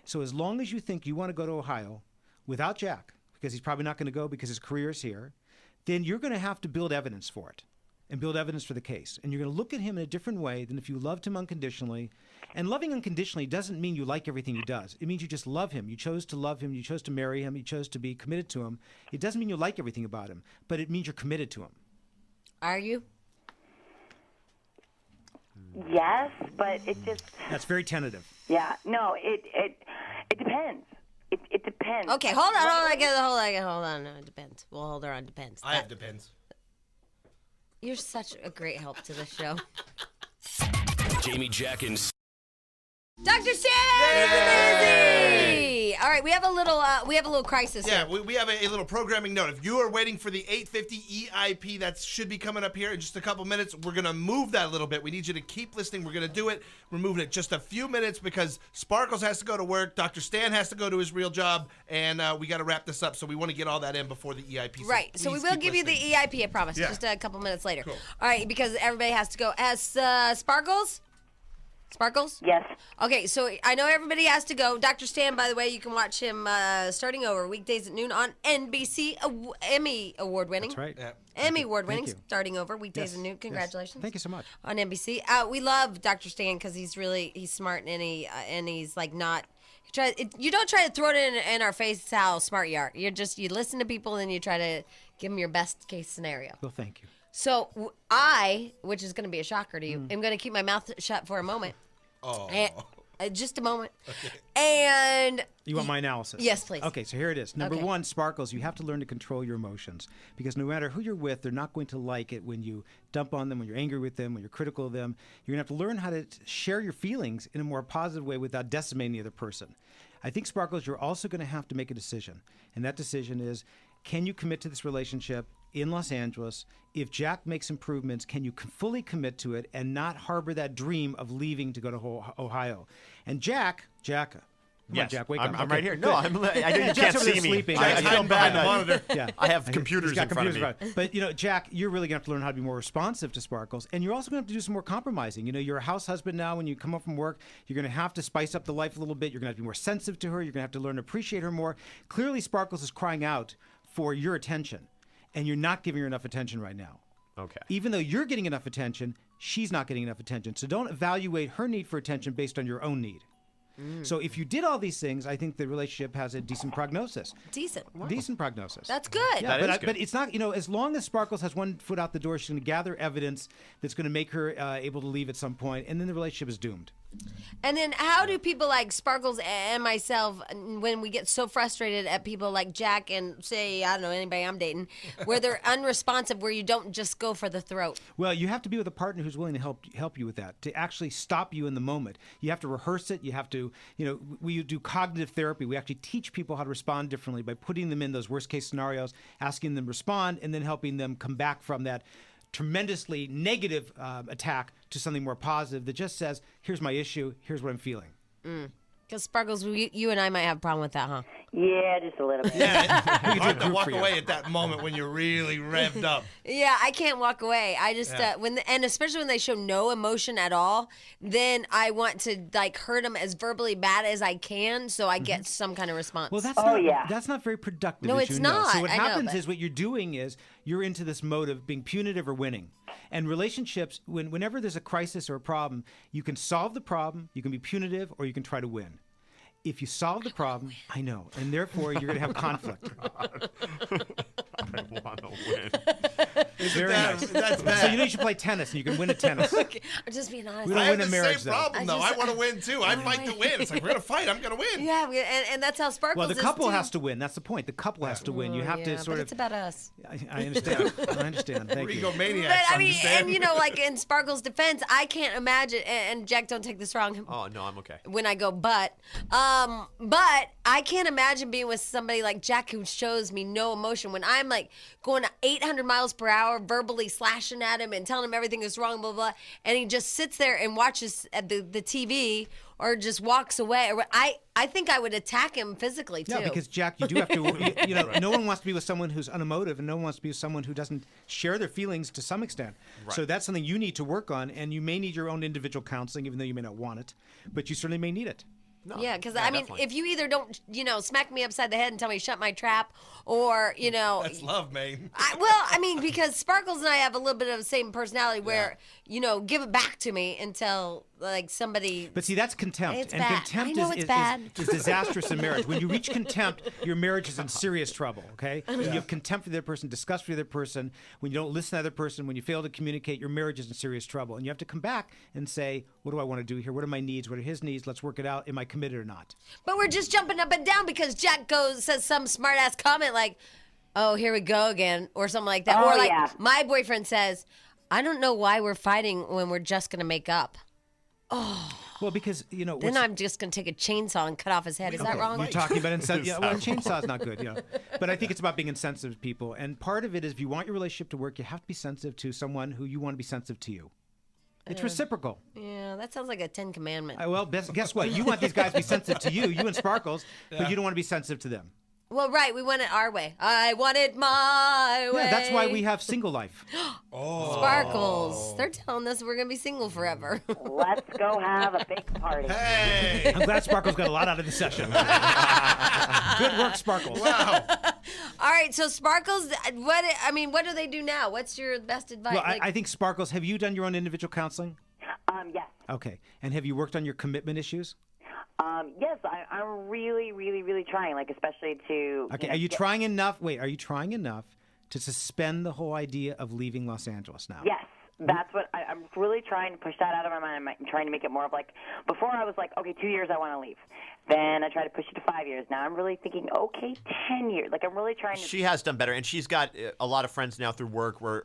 So as long as you think you want to go to Ohio without Jack, because he's probably not going to go because his career is here, then you're going to have to build evidence for it and build evidence for the case. And you're going to look at him in a different way than if you loved him unconditionally. And loving unconditionally doesn't mean you like everything he does. It means you just love him. You chose to love him. You chose to marry him. You chose to be committed to him. It doesn't mean you like everything about him, but it means you're committed to him. are you? Yes, but it just That's very tentative. yeah. No, it depends. It depends. Okay, hold on. No, it depends. We'll hold her on depends. I have depends. You're such a great help to the show. Jamie, Jack, and Dr. Stan! All right, we have a little crisis Yeah, here. we have a little programming note. If you are waiting for the 850 EIP, that should be coming up here in just a couple minutes. We're going to move that a little bit. We need you to keep listening. We're going to do it. We're moving it just a few minutes because Sparkles has to go to work. Dr. Stan has to go to his real job, and we got to wrap this up. So we want to get all that in before the EIP. Right, so we will give you the EIP, I promise, Yeah. just a couple minutes later. Cool. All right, because everybody has to go. As Sparkles? Sparkles? Yes. Okay, so I know everybody has to go. Dr. Stan, by the way, you can watch him starting over weekdays at noon on NBC, Emmy award winning. That's right. Yeah. Emmy award winning, Thank you. starting over weekdays Yes, at noon. yes. Congratulations. Thank you so much. On NBC. We love Dr. Stan because he's smart and he's like not. You don't try to throw it in our face how smart you are. You listen to people and you try to give them your best case scenario. Well, thank you. So which is going to be a shocker to you, am going to keep my mouth shut for a moment. Oh. Just a moment. And You want my analysis? Yes, please. Okay, so here it is. Number Okay. one, Sparkles, you have to learn to control your emotions because no matter who you're with, they're not going to like it when you dump on them, when you're angry with them, when you're critical of them. You're going to have to learn how to share your feelings in a more positive way without decimating the other person. I think, Sparkles, you're also going to have to make a decision. And that decision is, can you commit to this relationship in Los Angeles? If Jack makes improvements, can you fully commit to it and not harbor that dream of leaving to go to Ohio? And Jack, come on, Jack, wake up. I'm Okay, right here. good. No, I know you Jack's can't over there see me. sleeping. I Jack's feel hiding bad. behind the monitor. Yeah. I have He's computers got in front of me. computers. But, Jack, you're really going to have to learn how to be more responsive to Sparkles. And you're also going to have to do some more compromising. You're a house husband now. When you come home from work, you're going to have to spice up the life a little bit. You're going to have to be more sensitive to her. You're going to have to learn to appreciate her more. Clearly, Sparkles is crying out for your attention. And you're not giving her enough attention right now. Okay. Even though you're getting enough attention, she's not getting enough attention. So don't evaluate her need for attention based on your own need. So if you did all these things, I think the relationship has a decent prognosis. decent. Decent prognosis. That's good. Yeah, That is good. but it's not, as long as Sparkles has one foot out the door, she's going to gather evidence that's going to make her able to leave at some point, and then the relationship is doomed. And then how do people like Sparkles and myself, when we get so frustrated at people like Jack and say, I don't know, anybody I'm dating, where they're unresponsive, where you don't just go for the throat? Well, you have to be with a partner who's willing to help you with that, to actually stop you in the moment. You have to rehearse it. You have to, we do cognitive therapy. We actually teach people how to respond differently by putting them in those worst case scenarios, asking them to respond, and then helping them come back from that tremendously negative attack to something more positive that just says, here's my issue, here's what I'm feeling. Because Sparkles, you and I might have a problem with that, huh? Yeah, just a little bit. Yeah, it's hard to group walk for you. away at that moment when you're really revved up. Yeah, I can't walk away. I just and especially when they show no emotion at all, then I want to like hurt them as verbally bad as I can, so I get some kind of response. Well, yeah. that's not very productive. No, as it's you know. not. So what I know, happens but- is what you're doing is you're into this mode of being punitive or winning. And relationships, whenever there's a crisis or a problem, you can solve the problem, you can be punitive, or you can try to win. If you solve the problem, I know, and therefore you're going to have conflict. I want to win. Very nice. That's bad. So you should play tennis, and you can win at tennis. I'm just being honest. We don't I have win the a marriage, same though. problem, though. I just- want to win, too. I fight to win. It's like, we're going to fight. I'm going to win. Yeah, and that's how Sparkles Well, the is, couple too. has to win. That's the point. The couple has to win. You have to sort but of. it's about us. I understand. I understand. Thank We're you. egomaniacs. But I I'm mean, just saying. and like in Sparkle's defense, I can't imagine. And Jack, don't take this wrong. Oh, no, I'm okay. When I go, but I can't imagine being with somebody like Jack who shows me no emotion when I'm like going 800 miles per hour, verbally slashing at him and telling him everything is wrong, blah blah, and he just sits there and watches at the TV or just walks away. Or I think I would attack him physically too. Yeah, because Jack, you do have to. No one wants to be with someone who's unemotive, and no one wants to be with someone who doesn't share their feelings to some extent. Right. So that's something you need to work on, and you may need your own individual counseling, even though you may not want it, but you certainly may need it. No, Yeah, because I mean, definitely. if you either don't, smack me upside the head and tell me to shut my trap, or That's love, man. I mean, because Sparkles and I have a little bit of the same personality where, give it back to me until like somebody. But see, that's contempt, It's and bad. contempt I know is, it's bad. is disastrous in marriage. When you reach contempt, your marriage is in serious trouble. Okay, when you have contempt for the other person, disgust for the other person, when you don't listen to the other person, when you fail to communicate, your marriage is in serious trouble, and you have to come back and say, what do I want to do here? What are my needs? What are his needs? Let's work it out. Am I committed or not? But we're just jumping up and down because Jack says some smart ass comment like, "Oh, here we go again," or something like that. Oh, or like yeah. my boyfriend says, "I don't know why we're fighting when we're just gonna make up." Well, Well, because Then I'm just going to take a chainsaw and cut off his head. Is that wrong? You're talking about insensitive. Yeah, well, a chainsaw's not good. But I think it's about being insensitive to people, and part of it is if you want your relationship to work, you have to be sensitive to someone who you want to be sensitive to you. It's reciprocal. Yeah, that sounds like a 10 commandment. Well, guess what? You want these guys to be sensitive to you and Sparkles, but you don't want to be sensitive to them. Well, right. We want it our way. I want it my way. Yeah, that's why we have single life. Sparkles. They're telling us we're going to be single forever. Let's go have a big party. Hey. I'm glad Sparkles got a lot out of the session. Good work, Sparkles. Wow. All right. So Sparkles, what do they do now? What's your best advice? Well, I think Sparkles, have you done your own individual counseling? Yes. Okay. And have you worked on your commitment issues? Yes, I'm really, really, really trying, especially to... Okay, are you trying enough? Wait, are you trying enough to suspend the whole idea of leaving Los Angeles now? Yes, that's what I'm really trying to push that out of my mind. I'm trying to make it more of before I was okay, 2 years I want to leave. Then I tried to push it to 5 years. Now I'm really thinking, okay, 10 years. I'm really trying to... She has done better, and she's got a lot of friends now through work where,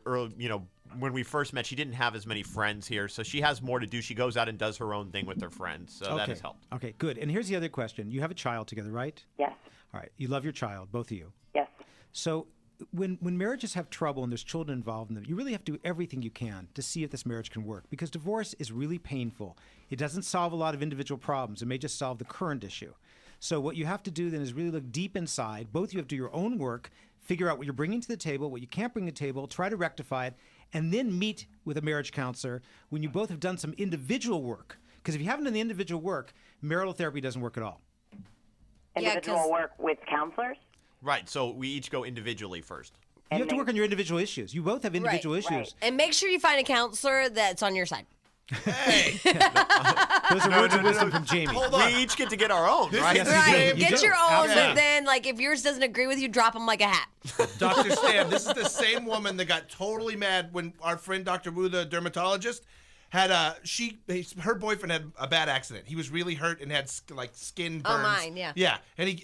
when we first met, she didn't have as many friends here, so she has more to do. She goes out and does her own thing with her friends, so that has helped. Okay, good. And here's the other question. You have a child together, right? Yes. All right. You love your child, both of you. Yes. So when marriages have trouble and there's children involved in them, you really have to do everything you can to see if this marriage can work, because divorce is really painful. It doesn't solve a lot of individual problems. It may just solve the current issue. So what you have to do then is really look deep inside. Both of you have to do your own work, figure out what you're bringing to the table, what you can't bring to the table, try to rectify it, and then meet with a marriage counselor when you both have done some individual work. Because if you haven't done the individual work, marital therapy doesn't work at all. Individual work with counselors? Right, so we each go individually first. You have to work on your individual issues. You both have individual issues. Right. And make sure you find a counselor that's on your side. Hey. Those are words of wisdom from Jamie. Hold on. We each get to get our own, right? Yes, Right. You Get do. your own, Absolutely. but then, if yours doesn't agree with you, drop them like a hat. Dr. Stan, this is the same woman that got totally mad when our friend Dr. Wu, the dermatologist, had her boyfriend had a bad accident. He was really hurt and had skin burns. Oh, mine, yeah. Yeah, and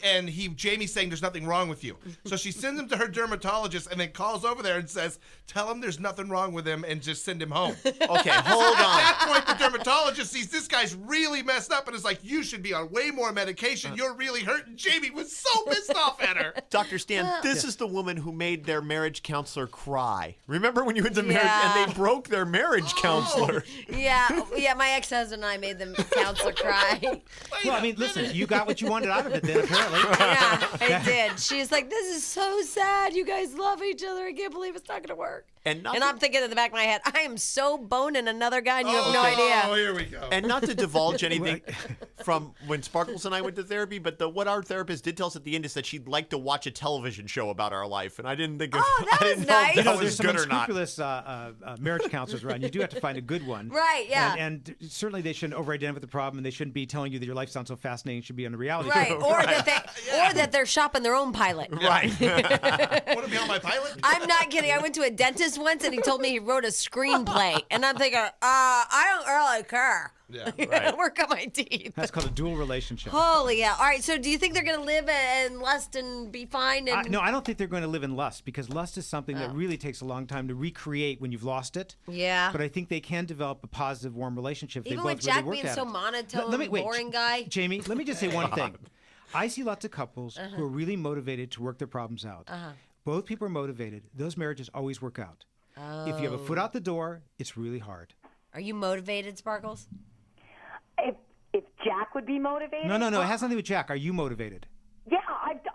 Jamie's saying there's nothing wrong with you. So she sends him to her dermatologist and then calls over there and says, "Tell him there's nothing wrong with him and just send him home." Okay, hold At on. that point, the dermatologist sees this guy's really messed up and is like, "You should be on way more medication. You're really hurt." And Jamie was so pissed off at her. Dr. Stan, this is the woman who made their marriage counselor cry. Remember when you went to marriage Yeah. and they broke their marriage counselor? Yeah, my ex-husband and I made the counselor cry. Well, I mean, listen, you got what you wanted out of it then, apparently. Yeah, I did. She's like, "This is so sad. You guys love each other. I can't believe it's not going to work." And I'm thinking in the back of my head, I am so boning another guy and you have no Oh, idea. here we go. And not to divulge anything from when Sparkles and I went to therapy, but what our therapist did tell us at the end is that she'd like to watch a television show about our life, and I didn't think that I was didn't nice. know if that There's was some good or not. unscrupulous marriage counselors around. You do have to find a good one. Right, yeah. And certainly they shouldn't over-identify the problem, and they shouldn't be telling you that your life sounds so fascinating. It should be on a reality Right, show. or that they're shopping their own pilot. Right. Want to be on my pilot? I'm not kidding. I went to a dentist once and he told me he wrote a screenplay, and I'm thinking, I don't really care. Yeah, right. Work on my teeth. That's called a dual relationship. Holy yeah! All right, so do you think they're gonna live in lust and be fine? And No, I don't think they're going to live in lust, because lust is something that really takes a long time to recreate when you've lost it. Yeah. But I think they can develop a positive, warm relationship. If Even they with both really Jack work being at so it. monotone, boring guy. Jamie, let me just say one thing. I see lots of couples who are really motivated to work their problems out. Both people are motivated. Those marriages always work out. If you have a foot out the door, it's really hard. Are you motivated, Sparkles? If Jack would be motivated? No. It has nothing with Jack. Are you motivated? Yeah,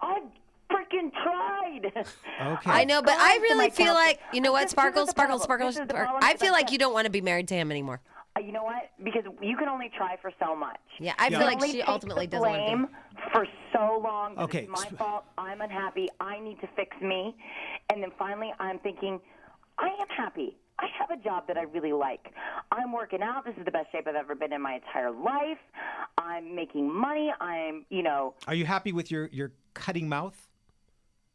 I've freaking tried. Okay. I know, but I really feel like, you know what, This is Sparkles, the Sparkles, problem. Sparkles. This is the problem I with feel like that. you don't want to be married to him anymore. You know what? Because you can only try for so much. Yeah, I feel You like only she take ultimately the doesn't want to. blame for so long. That Okay, It's my fault. I'm unhappy. I need to fix me. And then finally, I'm thinking, I am happy. I have a job that I really like. I'm working out. This is the best shape I've ever been in my entire life. I'm making money. Are you happy with your cutting mouth?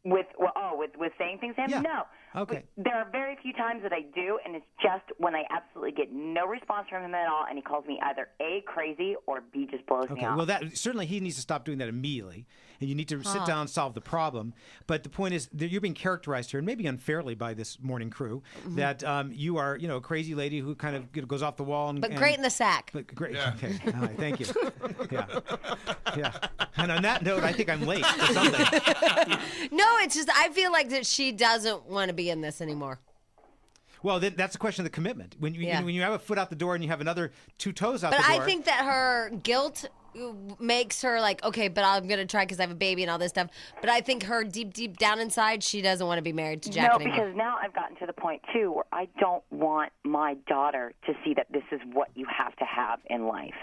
With saying things to him? Yeah. No. Okay. There are very few times that I do, and it's just when I absolutely get no response from him at all, and he calls me either A, crazy, or B, just blows me Okay, off. well, that certainly he needs to stop doing that immediately, and you need to sit down and solve the problem. But the point is that you're being characterized here, and maybe unfairly by this morning crew, that you are, a crazy lady who kind of goes off the wall. But great in the sack. But great. Yeah. Okay. All right, thank you. Yeah. Yeah. And on that note, I think I'm late for something. No, it's just I feel like that she doesn't want to be in this anymore. Well, then that's a question of the commitment. When you when you have a foot out the door and you have another 2 toes out But the door. I think that her guilt makes her like, okay, but I'm going to try because I have a baby and all this stuff. But I think her deep down inside, she doesn't want to be married to Jack anymore. Because now I've gotten to the point, too, where I don't want my daughter to see that this is what you have to have in life.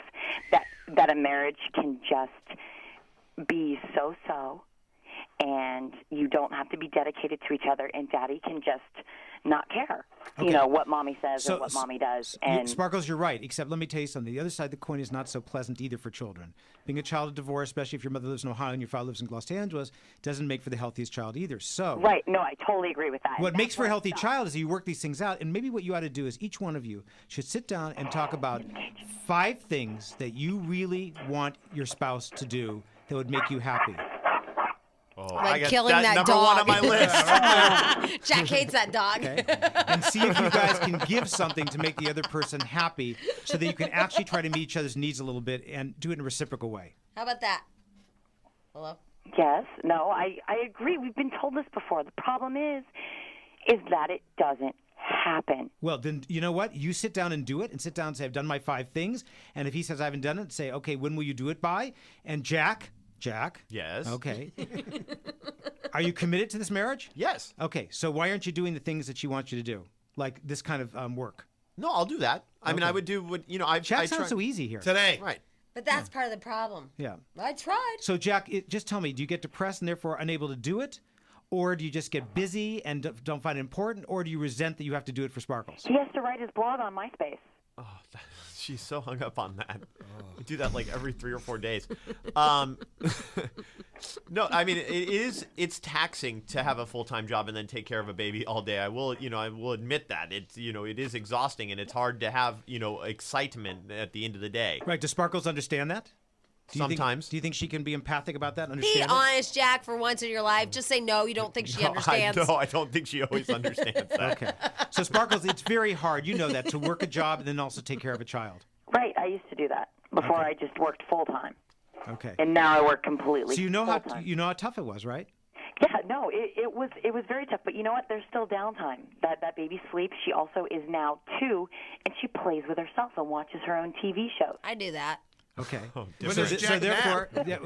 That a marriage can just be so-so, and you don't have to be dedicated to each other, and Daddy can just not care, what Mommy says or what Mommy does. And Sparkles, you're right, except let me tell you something. The other side of the coin is not so pleasant either for children. Being a child of divorce, especially if your mother lives in Ohio and your father lives in Los Angeles, doesn't make for the healthiest child either. So, right, no, I totally agree with that. what makes for a healthy child is you work these things out, and maybe what you ought to do is each one of you should sit down and talk about 5 things that you really want your spouse to do that would make you happy. Oh, Like I got killing that number dog. 1 on my list. Jack hates that dog. Okay? And see if you guys can give something to make the other person happy so that you can actually try to meet each other's needs a little bit and do it in a reciprocal way. How about that? Hello? Yes, no, I agree. We've been told this before. The problem is that it doesn't happen. Well, then, you know what? You sit down and do it, and sit down and say, I've done my 5 things. And if he says I haven't done it, say, okay, when will you do it by? And Jack? Yes. Okay. Are you committed to this marriage? Yes. Okay, so why aren't you doing the things that she wants you to do? Like this kind of work? No, I'll do that. I mean, I would do what, Jack sounds so easy here. Today. Right. But that's part of the problem. Yeah. I tried. So, Jack, just tell me, do you get depressed and therefore unable to do it? Or do you just get busy and don't find it important? Or do you resent that you have to do it for Sparkles? He has to write his blog on MySpace. Oh, she's so hung up on that. I do that like every 3 or 4 days. No, I mean it's taxing to have a full-time job and then take care of a baby all day. I will admit that it is exhausting and it's hard to have excitement at the end of the day. Right? Does Sparkles understand that? Sometimes. Do you think she can be empathic about that? And understand Be it? honest, Jack, for once in your life. Just say no, you don't think she understands. I don't think she always understands that. Okay. So, Sparkles, it's very hard, you know that, to work a job and then also take care of a child. Right, I used to do that before I just worked full-time. Okay. And now I work completely So you know full-time. how tough it was, right? Yeah, no, it was very tough. But you know what? There's still downtime. That baby sleeps. She also is now 2, and she plays with herself and watches her own TV shows. I do that. Okay. When there's Jack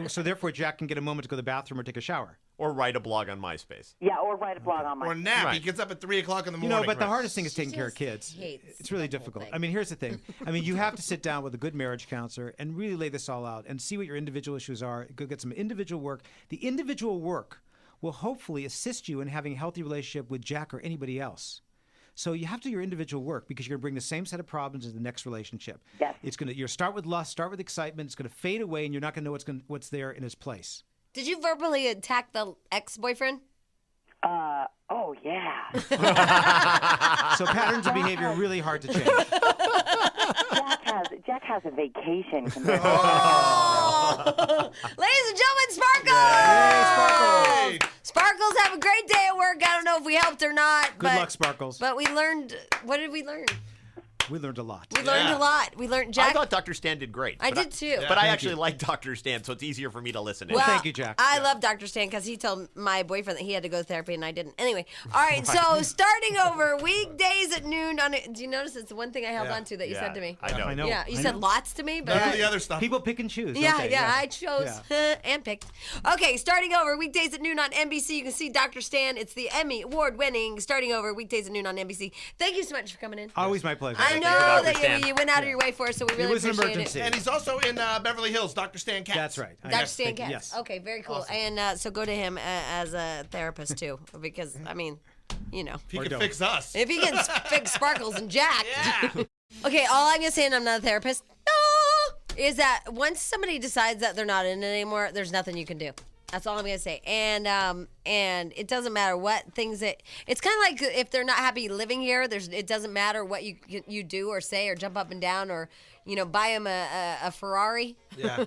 So therefore, Jack can get a moment to go to the bathroom or take a shower. Or write a blog on MySpace. Yeah, or write a blog on Or my. nap. He Right. gets up at 3 o'clock in the morning. But the hardest thing is taking care of just kids. hates It's really the whole difficult. thing. I mean, here's the thing. I mean, you have to sit down with a good marriage counselor and really lay this all out and see what your individual issues are. Go get some individual work. The individual work will hopefully assist you in having a healthy relationship with Jack or anybody else. So you have to do your individual work because you're going to bring the same set of problems into the next relationship. Yes. It's going to start with lust, start with excitement. It's going to fade away, and you're not going to know what's there in its place. Did you verbally attack the ex-boyfriend? Oh yeah. So patterns of behavior are really hard to change. Jack has a vacation coming. Oh! Ladies and gentlemen, Sparkles! Hey, Sparkles, have a great day at work. I don't know if we helped or not. Good luck, Sparkles. But we learned, what did we learn? We learned a lot. We learned a lot. We learned Jack. I thought Dr. Stan did great. I but did too. But I Thank actually you. like Dr. Stan, so it's easier for me to listen to. Well, thank you, Jack. I love Dr. Stan because he told my boyfriend that he had to go to therapy and I didn't. Anyway, all right, so starting over, weekdays at noon. Do you notice it's the one thing I held on to that you said to me? I know. I know. Yeah, you I said know. lots to me, but None of the other stuff. People pick and choose. don't yeah, they? yeah, I chose and picked. Okay, starting over, weekdays at noon on NBC. You can see Dr. Stan. It's the Emmy award-winning Starting Over, weekdays at noon on NBC. Thank you so much for coming in. Always my pleasure. I you, know Dr. that Stan. you went out of your way for us, so we really was an appreciate emergency. it. And he's also in Beverly Hills, Dr. Stan Katz. That's right. Dr. Stan Thank you. Katz. Yes. Okay, very cool. Awesome. And so go to him as a therapist too, because I mean, you know, If he Or can don't. fix us. if he can fix Sparkles and Jack. Yeah. Okay, all I'm gonna say, and I'm not a therapist, no, is that once somebody decides that they're not in it anymore, there's nothing you can do. That's all I'm gonna say. And it doesn't matter what things it's kind of like if they're not happy living here. It doesn't matter what you do or say or jump up and down or buy them a Ferrari. Yeah.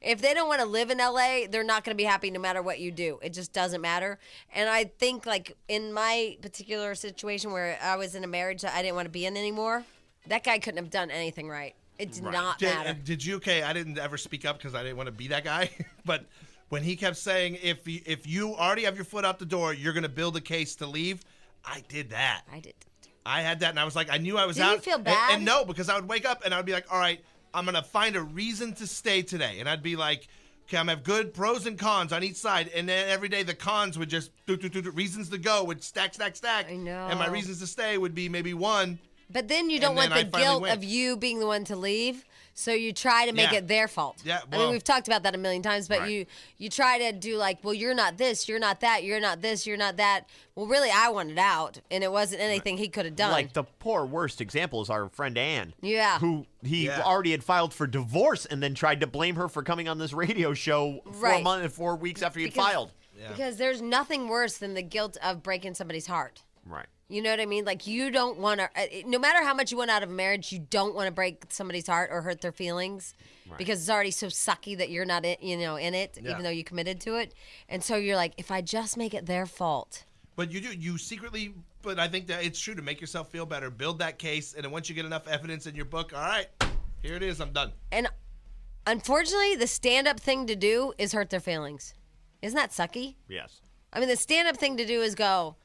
If they don't want to live in LA, they're not gonna be happy no matter what you do. It just doesn't matter. And I think like in my particular situation where I was in a marriage that I didn't want to be in anymore, that guy couldn't have done anything right. It did not matter. Did you? Okay, I didn't ever speak up because I didn't want to be that guy, but. When he kept saying, if you already have your foot out the door, you're going to build a case to leave, I did that. I did. I had that, and I was like, I knew I was Did out. you feel bad? And no, because I would wake up, and I would be like, all right, I'm going to find a reason to stay today. And I'd be like, okay, I'm going to have good pros and cons on each side. And then every day the cons would just, reasons to go would stack. I know. And my reasons to stay would be maybe one. But then you don't want the guilt of you being the one to leave, so you try to make it their fault. Yeah, I mean, we've talked about that a million times, but Right. you try to do like, well, you're not this, you're not that, you're not this, you're not that. Well, really, I wanted out, and it wasn't anything he could have done. Like the poor worst example is our friend Ann. Yeah. Who he already had filed for divorce and then tried to blame her for coming on this radio show 4 weeks after he had filed. Because there's nothing worse than the guilt of breaking somebody's heart. Right. You know what I mean? Like, you don't want to, no matter how much you want out of a marriage, you don't want to break somebody's heart or hurt their feelings because it's already so sucky that you're not, in it, even though you committed to it. And so you're like, if I just make it their fault. But you secretly, but I think that it's true to make yourself feel better, build that case, and then once you get enough evidence in your book, all right, here it is, I'm done. And unfortunately, the stand-up thing to do is hurt their feelings. Isn't that sucky? Yes. I mean, the stand-up thing to do is go,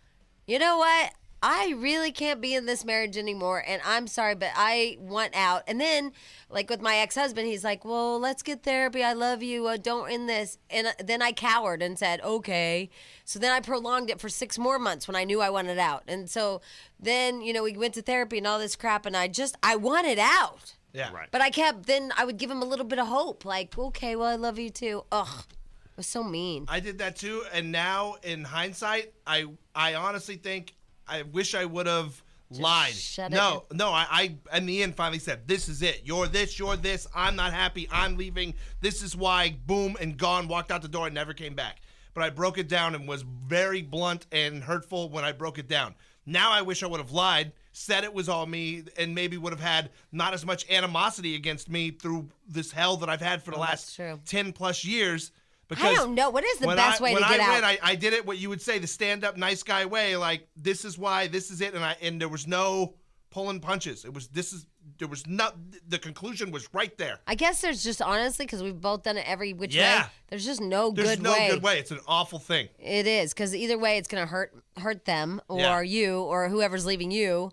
you know what? I really can't be in this marriage anymore, and I'm sorry, but I want out. And then, like with my ex-husband, he's like, well, let's get therapy. I love you. Don't end this. And then I cowered and said, okay. So then I prolonged it for 6 more months when I knew I wanted out. And so then, we went to therapy and all this crap, and I wanted out. Yeah. Right. But I would give him a little bit of hope, like, okay, well, I love you too. Ugh. It was so mean. I did that too, and now in hindsight, I honestly think I wish I would have lied. Shut no, I in the end finally said, this is it. You're this. I'm not happy. I'm leaving. This is why. Boom, and gone. Walked out the door and never came back. But I broke it down and was very blunt and hurtful when I broke it down. Now I wish I would have lied, said it was all me, and maybe would have had not as much animosity against me through this hell that I've had for the last 10 plus years. Because I don't know. What is the best way to get out? When I went, I did it what you would say, the stand-up nice guy way. Like, this is why, this is it, and there was no pulling punches. The conclusion was right there. I guess there's just, honestly, because we've both done it every which way, there's just no good way. There's no good way. It's an awful thing. It is, because either way, it's going to hurt them or you or whoever's leaving you.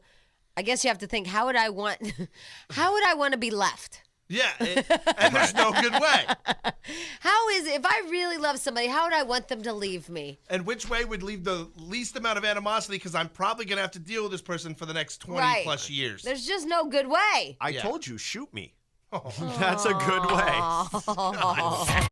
I guess you have to think, how would I want to be left? Yeah, and there's no good way. If I really love somebody, how would I want them to leave me? And which way would leave the least amount of animosity? Because I'm probably going to have to deal with this person for the next 20 plus years. There's just no good way. I told you, shoot me. That's a good way.